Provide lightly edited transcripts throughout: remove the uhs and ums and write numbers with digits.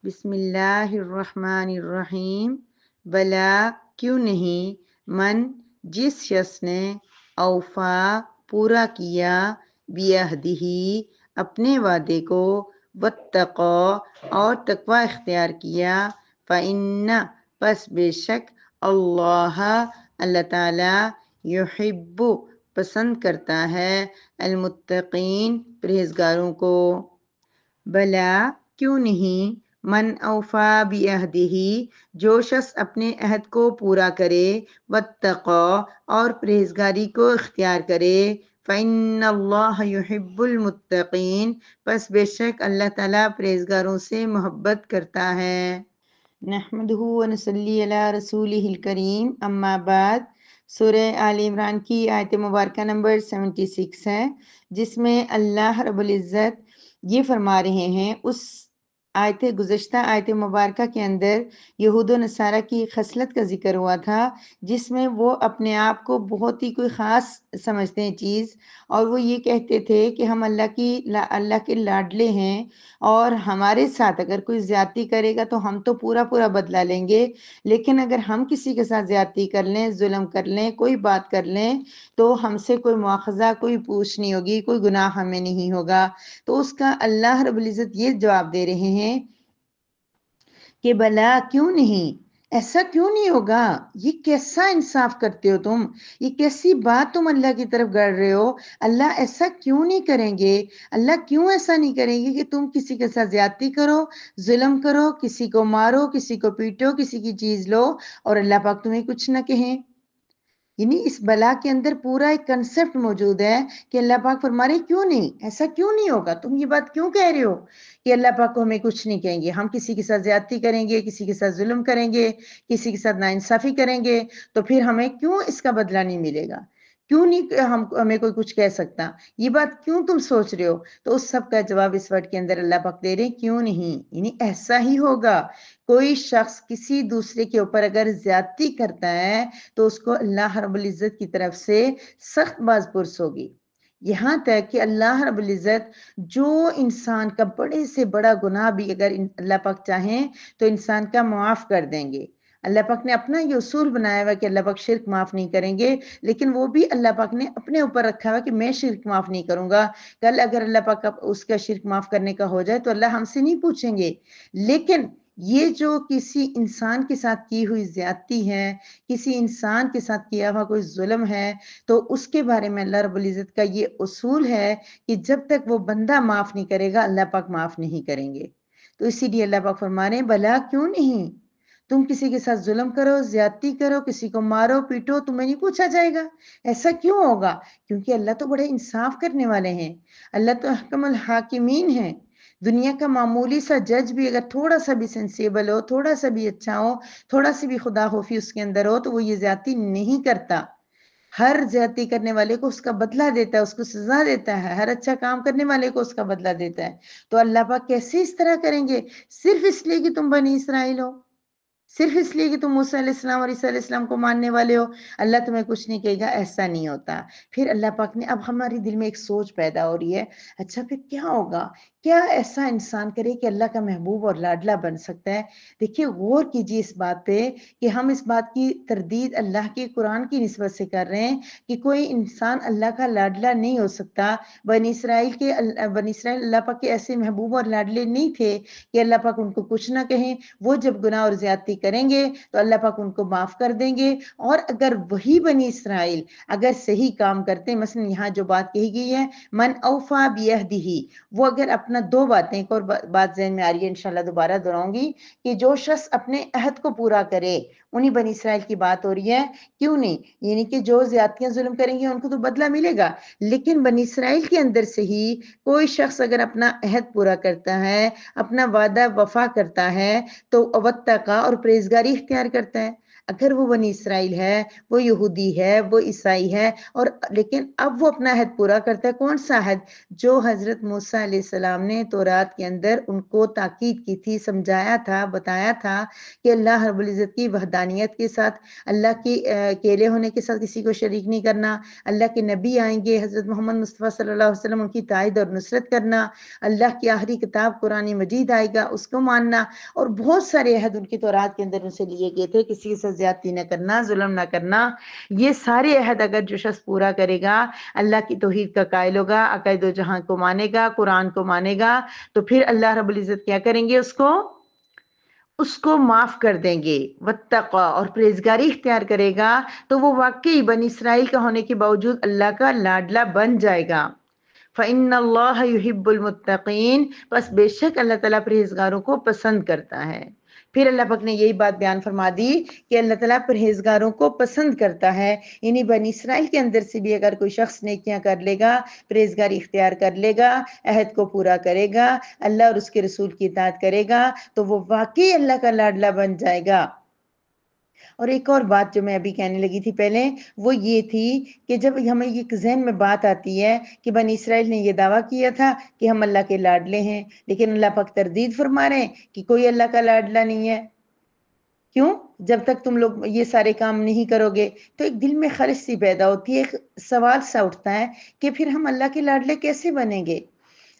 بسم اللہ الرحمن الرحیم۔ بلا کیوں نہیں، من جس شخص نے اوفا پورا کیا، بعہدہ اپنے وعدے کو، واتقا اور تقوی اختیار کیا، فإن پس بے شک اللہ اللہ تعالی یحب پسند کرتا ہے المتقین پرہیزگاروں کو۔ بلا کیوں نہیں، من اوفا بعہدہ جو شخص اپنے عہد کو پورا کرے، واتقا اور پرہیزگاری کو اختیار کرے، فإن اللہ یحب المتقین پس بے شک اللہ تعالیٰ پرہیزگاروں سے محبت کرتا ہے۔ نحمدہ ونصلی علی رسولہ الکریم، اما بعد۔ سورہ آل عمران کی آیت مبارکہ نمبر 76 ہے، جس میں اللہ رب العزت یہ فرما رہے ہیں، اس گزشتہ آیت مبارکہ کے اندر یہود و نصارہ کی خصلت کا ذکر ہوا تھا، جس میں وہ اپنے آپ کو بہت ہی کوئی خاص سمجھتے ہیں چیز، اور وہ یہ کہتے تھے کہ ہم اللہ کے لاڈلے ہیں، اور ہمارے ساتھ اگر کوئی زیادتی کرے گا تو ہم تو پورا بدلہ لیں گے، لیکن اگر ہم کسی کے ساتھ زیادتی کر لیں، ظلم کر لیں، کوئی بات کر لیں، تو ہم سے کوئی مواخذہ، کوئی پوچھ نہیں ہوگی، کوئی گناہ ہمیں نہیں ہوگا۔ تو اس کا اللہ رب العزت یہ جواب دے رہے ہیں کہ بلا کیوں نہیں، ایسا کیوں نہیں ہوگا، یہ کیسا انصاف کرتے ہو تم، یہ کیسی بات تم اللہ کی طرف گڑ رہے ہو، اللہ ایسا کیوں نہیں کریں گے، اللہ کیوں ایسا نہیں کریں گے کہ تم کسی کے ساتھ زیادتی کرو، ظلم کرو، کسی کو مارو، کسی کو پیٹو، کسی کی چیز لو، اور اللہ پاک تمہیں کچھ نہ کہیں۔ یعنی اس بلا کے اندر پورا ایک کنسپٹ موجود ہے کہ اللہ پاک فرما رہے کیوں نہیں، ایسا کیوں نہیں ہوگا، تم یہ بات کیوں کہہ رہے ہو کہ اللہ پاک کو ہمیں کچھ نہیں کہیں گے، ہم کسی کے ساتھ زیادتی کریں گے، کسی کے ساتھ ظلم کریں گے، کسی کے ساتھ ناانصافی کریں گے، تو پھر ہمیں کیوں اس کا بدلہ نہیں ملے گا، کیوں نہیں ہمیں کوئی کچھ کہہ سکتا، یہ بات کیوں تم سوچ رہے ہو؟ تو اس سب کا جواب اس ورڈ کے اندر اللہ پاک دے رہے کیوں نہیں، یعنی ایسا ہی ہوگا، کوئی شخص کسی دوسرے کے اوپر اگر زیادتی کرتا ہے تو اس کو اللہ رب العزت کی طرف سے سخت باز پرس ہوگی، یہاں تک کہ اللہ رب العزت جو انسان کا بڑے سے بڑا گناہ بھی اگر اللہ پاک چاہیں تو انسان کا معاف کر دیں گے۔ اللہ پاک نے اپنا یہ اصول بنایا ہوا کہ اللہ پاک شرک معاف نہیں کریں گے، لیکن وہ بھی اللہ پاک نے اپنے اوپر رکھا ہوا کہ میں شرک معاف نہیں کروں گا، کل اگر اللہ پاک اس کا شرک معاف کرنے کا ہو جائے تو اللہ ہم سے نہیں پوچھیں گے، لیکن یہ جو کسی انسان کے ساتھ کی ہوئی زیادتی ہے، کسی انسان کے ساتھ کیا ہوا کوئی ظلم ہے، تو اس کے بارے میں اللہ رب العزت کا یہ اصول ہے کہ جب تک وہ بندہ معاف نہیں کرے گا اللہ پاک معاف نہیں کریں گے۔ تو اسی لیے اللہ پاک فرما رہے ہیں بلا کیوں نہیں، تم کسی کے ساتھ ظلم کرو، زیادتی کرو، کسی کو مارو پیٹو، تمہیں نہیں پوچھا جائے گا، ایسا کیوں ہوگا؟ کیونکہ اللہ تو بڑے انصاف کرنے والے ہیں، اللہ تو احکم الحاکمین ہیں۔ دنیا کا معمولی سا جج بھی اگر تھوڑا سا بھی سینسیبل ہو، تھوڑا سا بھی اچھا ہو، تھوڑا سی بھی خدا خوفی اس کے اندر ہو، تو وہ یہ زیادتی نہیں کرتا، ہر زیادتی کرنے والے کو اس کا بدلہ دیتا ہے، اس کو سزا دیتا ہے، ہر اچھا کام کرنے والے کو اس کا بدلہ دیتا ہے۔ تو اللہ پاک کیسے اس طرح کریں گے؟ صرف اس لیے کہ تم بنی اسرائیل ہو، صرف اس لیے کہ تم موسیٰ علیہ السلام اور عیسیٰ علیہ السلام کو ماننے والے ہو اللہ تمہیں کچھ نہیں کہے گا، ایسا نہیں ہوتا۔ پھر اللہ پاک نے اب ہمارے دل میں ایک سوچ پیدا ہو رہی ہے، اچھا پھر کیا ہوگا، کیا ایسا انسان کرے کہ اللہ کا محبوب اور لاڈلا بن سکتا ہے؟ دیکھیے غور کیجیے اس بات پہ کہ ہم اس بات کی تردید اللہ کے قرآن کی نسبت سے کر رہے ہیں کہ کوئی انسان اللہ کا لاڈلا نہیں ہو سکتا۔ بنی اسرائیل اللہ پاک کے ایسے محبوب اور لاڈلے نہیں تھے کہ اللہ پاک ان کو کچھ نہ کہیں، وہ جب گناہ اور زیادتی کریں گے تو اللہ پاک ان کو معاف کر دیں گے، اور اگر وہی بنی اسرائیل اگر صحیح کام کرتے ہیں، مثلا یہاں جو بات کہی گئی ہے من اوفا بعہدہ، وہ اگر اپنا دو باتیں، ایک اور بات ذہن میں آ رہی ہے انشاءاللہ دوبارہ دہراؤں گی، کہ جو شخص اپنے عہد کو پورا کرے، انہی بنی اسرائیل کی بات ہو رہی ہے، کیوں نہیں، یعنی کہ جو زیادتیاں ظلم کریں گے ان کو تو بدلہ ملے گا، لیکن بنی اسرائیل کے اندر سے ہی کوئی شخص اگر اپنا عہد پورا کرتا ہے، اپنا وعدہ وفا کرتا ہے، تو واتقا اور پرہیزگاری اختیار کرتا ہے۔ اگر وہ بنی اسرائیل ہے، وہ یہودی ہے، وہ عیسائی ہے، اور لیکن اب وہ اپنا عہد پورا کرتا ہے. کون سا عہد؟ جو حضرت موسیٰ علیہ السلام نے تورات کے اندر ان کو تاکید کی تھی، سمجھایا تھا، بتایا تھا کہ اللہ رب العزت کی وحدانیت کے ساتھ، اللہ کی اکیلے ہونے کے ساتھ کسی کو شریک نہیں کرنا. اللہ کے نبی آئیں گے، حضرت محمد مصطفیٰ صلی اللہ علیہ وسلم، ان کی تائید اور نصرت کرنا. اللہ کی آخری کتاب قرآن مجید آئے گا، اس کو ماننا. اور بہت سارے عہد ان کی تورات کے اندر ان سے لیے گئے تھے، کسی سے زیادتی نہ کرنا، ظلم نہ کرنا. یہ سارے عہد اگر جو شخص پورا کرے گا، اللہ کی توحید کا قائل ہوگا، عقائد و جہاں کو مانے گا، قرآن کو مانے گا، تو پھر اللہ رب العزت کیا کریں گے؟ اس کو معاف کر دیں گے. واتقوا، اور پرہیزگاری اختیار کرے گا تو وہ واقعی بنی اسرائیل کا ہونے کے باوجود اللہ کا لاڈلا بن جائے گا. فَإِنَّ اللَّهَ يُحِبُّ الْمُتَّقِينَ، بس بے شک اللہ تعالیٰ پرہیزگاروں کو پسند کرتا ہے. پھر اللہ پاک نے یہی بات بیان فرما دی کہ اللہ تعالیٰ پرہیزگاروں کو پسند کرتا ہے. یعنی بنی اسرائیل کے اندر سے بھی اگر کوئی شخص نیکیاں کر لے گا، پرہیزگاری اختیار کر لے گا، عہد کو پورا کرے گا، اللہ اور اس کے رسول کی اطاعت کرے گا، تو وہ واقعی اللہ کا لاڈلا بن جائے گا. اور ایک اور بات جو میں ابھی کہنے لگی تھی پہلے، وہ یہ تھی کہ جب ہمیں یہ ذہن میں بات آتی ہے کہ بنی اسرائیل نے یہ دعویٰ کیا تھا کہ ہم اللہ کے لاڈلے ہیں، لیکن اللہ پاک تردید فرما رہے ہیں کہ کوئی اللہ کا لاڈلا نہیں ہے. کیوں؟ جب تک تم لوگ یہ سارے کام نہیں کرو گے. تو ایک دل میں خرش سی پیدا ہوتی ہے، ایک سوال سا اٹھتا ہے کہ پھر ہم اللہ کے لاڈلے کیسے بنیں گے؟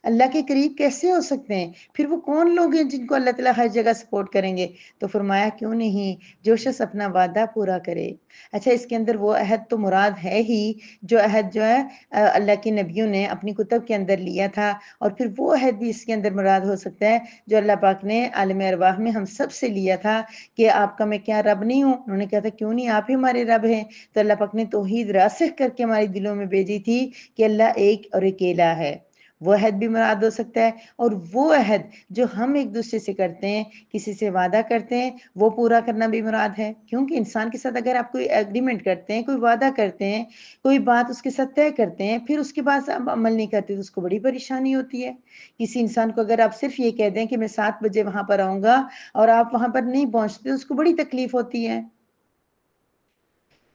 اللہ کے قریب کیسے ہو سکتے ہیں؟ پھر وہ کون لوگ ہیں جن کو اللہ تعالیٰ ہر جگہ سپورٹ کریں گے؟ تو فرمایا کیوں نہیں، جو شخص اپنا وعدہ پورا کرے. اچھا، اس کے اندر وہ عہد تو مراد ہے ہی، جو عہد جو ہے اللہ کے نبیوں نے اپنی کتب کے اندر لیا تھا. اور پھر وہ عہد بھی اس کے اندر مراد ہو سکتا ہے جو اللہ پاک نے عالم ارواح میں ہم سب سے لیا تھا کہ آپ کا میں کیا رب نہیں ہوں؟ انہوں نے کہا تھا کیوں نہیں، آپ ہی ہمارے رب ہیں. تو اللہ پاک نے توحید راسخ کر کے ہمارے دلوں میں بھیجی تھی کہ اللہ ایک اور اکیلا ہے. وہ عہد بھی مراد ہو سکتا ہے. اور وہ عہد جو ہم ایک دوسرے سے کرتے ہیں، کسی سے وعدہ کرتے ہیں، وہ پورا کرنا بھی مراد ہے. کیونکہ انسان کے ساتھ اگر آپ کوئی ایگریمنٹ کرتے ہیں، کوئی وعدہ کرتے ہیں، کوئی بات اس کے ساتھ طے کرتے ہیں، پھر اس کے بعد آپ عمل نہیں کرتے تو اس کو بڑی پریشانی ہوتی ہے. کسی انسان کو اگر آپ صرف یہ کہہ دیں کہ میں 7 بجے وہاں پر آؤں گا اور آپ وہاں پر نہیں پہنچتے، اس کو بڑی تکلیف ہوتی ہے.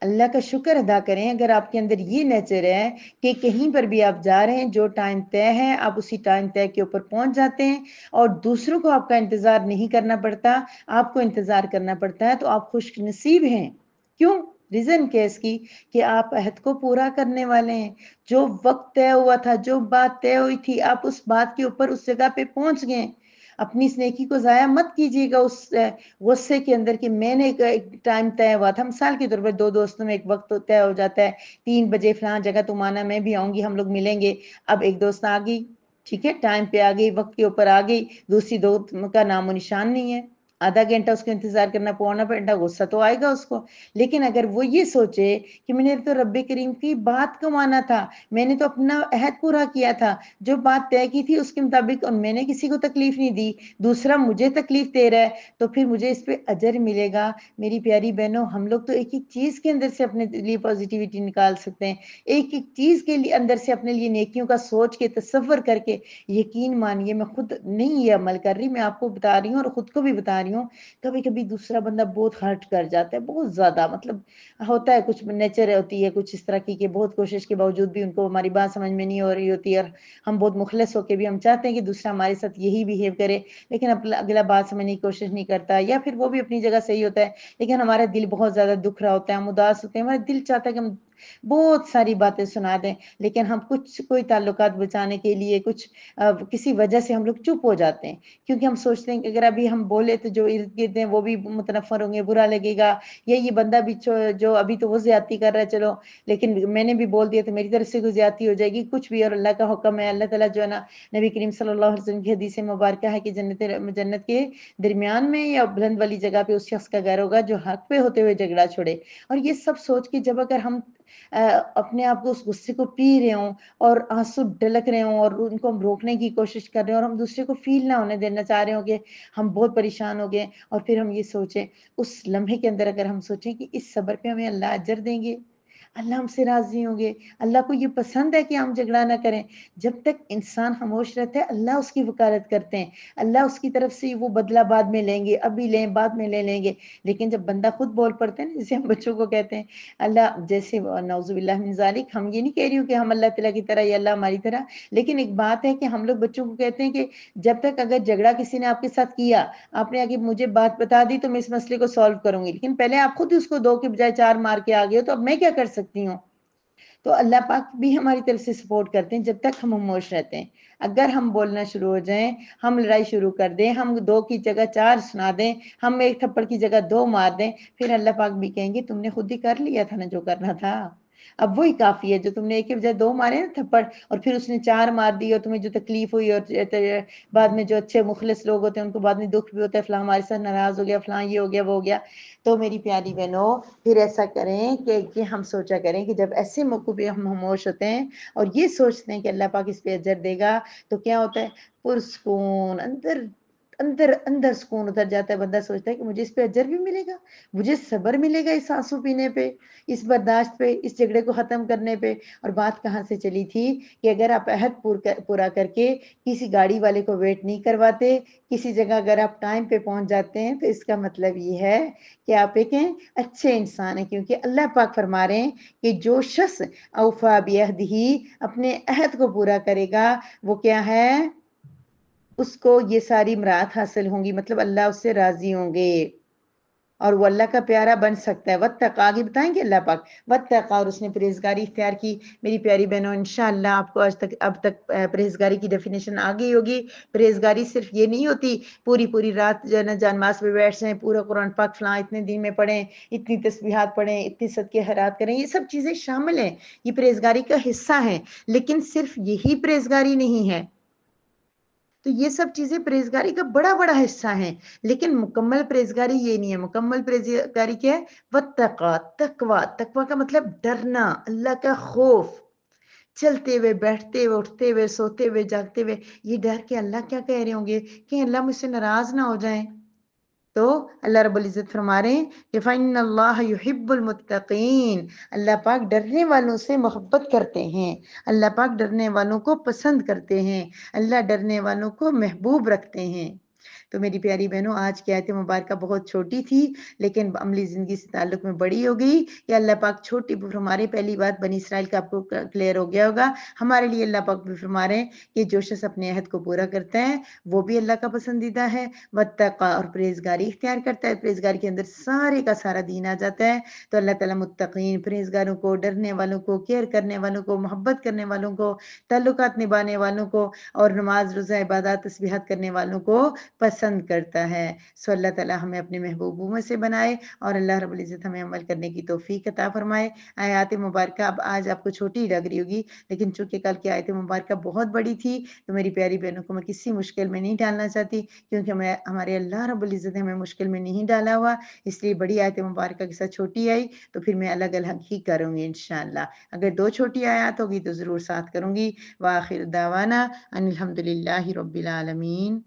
اللہ کا شکر ادا کریں اگر آپ کے اندر یہ نیچر ہے کہ کہیں پر بھی آپ جا رہے ہیں، جو ٹائم طے ہے آپ اسی ٹائم طے کے اوپر پہنچ جاتے ہیں اور دوسروں کو آپ کا انتظار نہیں کرنا پڑتا، آپ کو انتظار کرنا پڑتا ہے، تو آپ خوش نصیب ہیں. کیوں؟ ریزن کیا اس کی کہ آپ عہد کو پورا کرنے والے ہیں. جو وقت طے ہوا تھا، جو بات طے ہوئی تھی، آپ اس بات کے اوپر اس جگہ پہ پہنچ گئے. اپنی اس نیکی کو ضائع مت کیجیے گا اس غصے کے اندر کہ میں نے ایک ٹائم طے ہوا تھا. مثال کے طور پر 2 دوستوں میں ایک وقت طے ہو جاتا ہے، 3 بجے فلاں جگہ تم آنا، میں بھی آؤں گی، ہم لوگ ملیں گے. اب ایک دوست آ گئی، ٹھیک ہے، ٹائم پہ آ گئی، وقت کے اوپر آ گئی، دوسری دوست کا نام و نشان نہیں ہے. آدھا گھنٹہ اس کو انتظار کرنا، پونا گھنٹہ، غصہ تو آئے گا اس کو. لیکن اگر وہ یہ سوچے کہ میں نے تو رب کریم کی بات کو مانا تھا، میں نے تو اپنا عہد پورا کیا تھا، جو بات طے کی تھی اس کے مطابق، اور میں نے کسی کو تکلیف نہیں دی، دوسرا مجھے تکلیف دے رہا ہے، تو پھر مجھے اس پہ اجر ملے گا. میری پیاری بہنوں، ہم لوگ تو ایک ایک چیز کے اندر سے اپنے لیے پازیٹیوٹی نکال سکتے ہیں، ایک ایک چیز کے لیے اندر سے اپنے لیے نیکیوں کا سوچ کے، تصور کر کے. یقین مانیے میں خود نہیں یہ عمل کر رہی، میں آپ کو بتا رہی ہوں اور خود کو بھی بتا رہی ہوں. کبھی کبھی دوسرا بندہ بہت ہرٹ کر جاتا ہے، بہت زیادہ، مطلب ہوتا ہے کچھ نیچر ہوتی ہے کچھ اس طرح کی کہ بہت کوشش کے باوجود بھی ان کو ہماری بات سمجھ میں نہیں ہو رہی ہوتی ہے، اور ہم بہت مخلص ہو کے بھی ہم چاہتے ہیں کہ دوسرا ہمارے ساتھ یہی بیہیو کرے، لیکن اگلا بات سمجھنے کی کوشش نہیں کرتا، یا پھر وہ بھی اپنی جگہ صحیح ہوتا ہے لیکن ہمارا دل بہت زیادہ دکھ رہا ہوتا ہے، ہم اداس ہوتے ہیں، ہمارا دل چاہتا ہے کہ ہم بہت ساری باتیں سنا دیں، لیکن ہم کوئی تعلقات بچانے کے لیے کسی وجہ سے ہم لوگ چپ ہو جاتے ہیں، کیونکہ ہم سوچتے ہیں کہ اگر ابھی ہم بولے تو جو ارد گرد ہیں وہ بھی متنفر ہوں گے، برا لگے گا، یا یہ بندہ بھی جو ابھی تو وہ زیادتی کر رہا ہے، چلو لیکن میں نے بھی بول دیا تو میری طرف سے کوئی زیادتی ہو جائے گی، کچھ بھی. اور اللہ کا حکم ہے، اللہ تعالیٰ جو ہے نا، نبی کریم صلی اللہ علیہ وسلم کی حدیث مبارکہ ہے کہ جنت کے درمیان میں یا بلند والی جگہ پہ اس شخص کا گھر ہوگا جو حق پہ ہوتے ہوئے جھگڑا چھوڑے. اور یہ سب سوچ کے جب اگر ہم اپنے آپ کو اس غصے کو پی رہے ہوں اور آنسو ڈلک رہے ہوں اور ان کو ہم روکنے کی کوشش کر رہے ہوں اور ہم دوسرے کو فیل نہ ہونے دینا چاہ رہے ہوں کہ ہم بہت پریشان ہو گئے، اور پھر ہم یہ سوچیں اس لمحے کے اندر، اگر ہم سوچیں کہ اس صبر پہ ہمیں اللہ اجر دیں گے، اللہ ہم سے راضی ہوں گے، اللہ کو یہ پسند ہے کہ ہم جھگڑا نہ کریں۔ جب تک انسان خاموش رہتا ہے اللہ اس کی وکالت کرتے ہیں، اللہ اس کی طرف سے وہ بدلہ بعد میں لیں گے، ابھی لیں بعد میں لے لیں گے۔ لیکن جب بندہ خود بول پڑتا ہے نا، جیسے ہم بچوں کو کہتے ہیں اللہ، جیسے نعوذ باللہ من ذالک، ہم یہ نہیں کہہ رہی ہوں کہ ہم اللہ تعالیٰ کی طرح یا اللہ ہماری طرح، لیکن ایک بات ہے کہ ہم لوگ بچوں کو کہتے ہیں کہ جب تک اگر جھگڑا کسی نے آپ کے ساتھ کیا، آپ نے آگے مجھے بات بتا دی تو میں اس مسئلے کو سالو کروں گی، لیکن پہلے آپ خود اس کو دو کے بجائے چار مار کے آ گئے ہو تو اب میں کیا کر سکتی ہوں؟ تو اللہ پاک بھی ہماری طرف سے سپورٹ کرتے ہیں جب تک ہم خاموش رہتے ہیں۔ اگر ہم بولنا شروع ہو جائیں، ہم لڑائی شروع کر دیں، ہم دو کی جگہ چار سنا دیں، ہم ایک تھپڑ کی جگہ دو مار دیں، پھر اللہ پاک بھی کہیں گے تم نے خود ہی کر لیا تھا نا جو کرنا تھا، اب وہی کافی ہے جو تم نے ایک کے بجائے دو مارے نا تھپڑ، اور پھر اس نے چار مار دی، اور تمہیں جو تکلیف ہوئی، اور بعد میں جو اچھے مخلص لوگ ہوتے ہیں ان کو بعد میں دکھ بھی ہوتا ہے، فلاں ہمارے ساتھ ناراض ہو گیا، فلاں یہ ہو گیا وہ ہو گیا۔ تو میری پیاری بہنوں، پھر ایسا کریں کہ ہم سوچا کریں کہ جب ایسے موقع پہ ہم خاموش ہوتے ہیں اور یہ سوچتے ہیں کہ اللہ پاک اس پہ اجر دے گا، تو کیا ہوتا ہے؟ پرسکون، اندر اندر اندر سکون اتر جاتا ہے، بندہ سوچتا ہے کہ مجھے اس پہ اجر بھی ملے گا، مجھے صبر ملے گا اس آنسو پینے پہ، اس برداشت پہ، اس جھگڑے کو ختم کرنے پہ۔ اور بات کہاں سے چلی تھی کہ اگر آپ عہد پورا کر کے کسی گاڑی والے کو ویٹ نہیں کرواتے، کسی جگہ اگر آپ ٹائم پہ پہنچ جاتے ہیں، تو اس کا مطلب یہ ہے کہ آپ ایک اچھے انسان ہیں، کیونکہ اللہ پاک فرما رہے ہیں کہ جو شخص اوفا بعہدہ، اپنے عہد کو پورا کرے گا، وہ کیا ہے؟ اس کو یہ ساری مراد حاصل ہوں گی، مطلب اللہ اس سے راضی ہوں گے اور وہ اللہ کا پیارا بن سکتا ہے۔ واتقا، آگے بتائیں گے اللہ پاک، واتقا، اور اس نے پرہیزگاری اختیار کی۔ میری پیاری بہنوں، انشاءاللہ آپ کو اب تک پرہیزگاری کی ڈیفینیشن آ گئی ہوگی۔ پرہیزگاری صرف یہ نہیں ہوتی پوری رات جو ہے نا جانماز پہ بیٹھ جائیں، پورا قرآن پاک فلاں اتنے دن میں پڑھیں، اتنی تسبیحات پڑھیں، اتنے صدقے خیرات کریں، یہ سب چیزیں شامل ہیں، یہ پرہیزگاری کا حصہ ہیں، لیکن صرف یہی پرہیزگاری نہیں ہے۔ تو یہ سب چیزیں پرہیزگاری کا بڑا حصہ ہیں، لیکن مکمل پرہیزگاری یہ نہیں ہے۔ مکمل پرہیزگاری کیا ہے؟ واتقا، تقوی کا مطلب ڈرنا، اللہ کا خوف، چلتے ہوئے، بیٹھتے ہوئے، اٹھتے ہوئے، سوتے ہوئے، جاگتے ہوئے یہ ڈر کہ اللہ کیا کہہ رہے ہوں گے، کہ اللہ مجھ سے ناراض نہ ہو جائیں۔ تو اللہ رب العزت فرما رہے ہیں کہ فَإِنَّ اللَّهَ يُحِبُّ الْمُتَّقِينَ، اللہ پاک ڈرنے والوں سے محبت کرتے ہیں، اللہ پاک ڈرنے والوں کو پسند کرتے ہیں، اللہ ڈرنے والوں کو محبوب رکھتے ہیں۔ تو میری پیاری بہنوں، آج کی آیت مبارکہ بہت چھوٹی تھی، لیکن عملی زندگی سے تعلق میں بڑی ہو گئی کہ اللہ پاک چھوٹی ہمارے پہلی بات بنی اسرائیل کا آپ کو کلیئر ہو گیا ہوگا، ہمارے لیے اللہ پاک بھی فرما رہے ہیں کہ جو شخص اپنے عہد کو پورا کرتا ہے وہ بھی اللہ کا پسندیدہ ہے، واتقا، اور پرہیزگاری اختیار کرتا ہے۔ پرہیزگاری کے اندر سارے کا سارا دین آ جاتا ہے۔ تو اللہ تعالیٰ متقین، پرہیزگاروں کو، ڈرنے والوں کو، کیئر کرنے والوں کو، محبت کرنے والوں کو، تعلقات نبھانے والوں کو، اور نماز روزہ عبادات تسبیحات کرنے والوں کو پسند کرتا ہے۔ سو اللہ تعالیٰ ہمیں اپنے محبوبوں میں سے بنائے، اور اللہ رب العزت ہمیں عمل کرنے کی توفیق عطا فرمائے۔ آیات مبارکہ اب آج آپ کو چھوٹی لگ رہی ہوگی، لیکن چونکہ کل کی آیت مبارکہ بہت بڑی تھی، تو میری پیاری بہنوں کو میں کسی مشکل میں نہیں ڈالنا چاہتی، کیونکہ ہمارے اللہ رب العزت نے ہمیں مشکل میں نہیں ڈالا ہوا، اس لیے بڑی آیت مبارکہ کے ساتھ چھوٹی آئی تو پھر میں الگ الگ ہی کروں گی انشاءاللہ۔ اگر دو چھوٹی آیات ہوگی تو ضرور ساتھ کروں گی۔ وآخر دعوانا ان الحمد للہ رب العالمین۔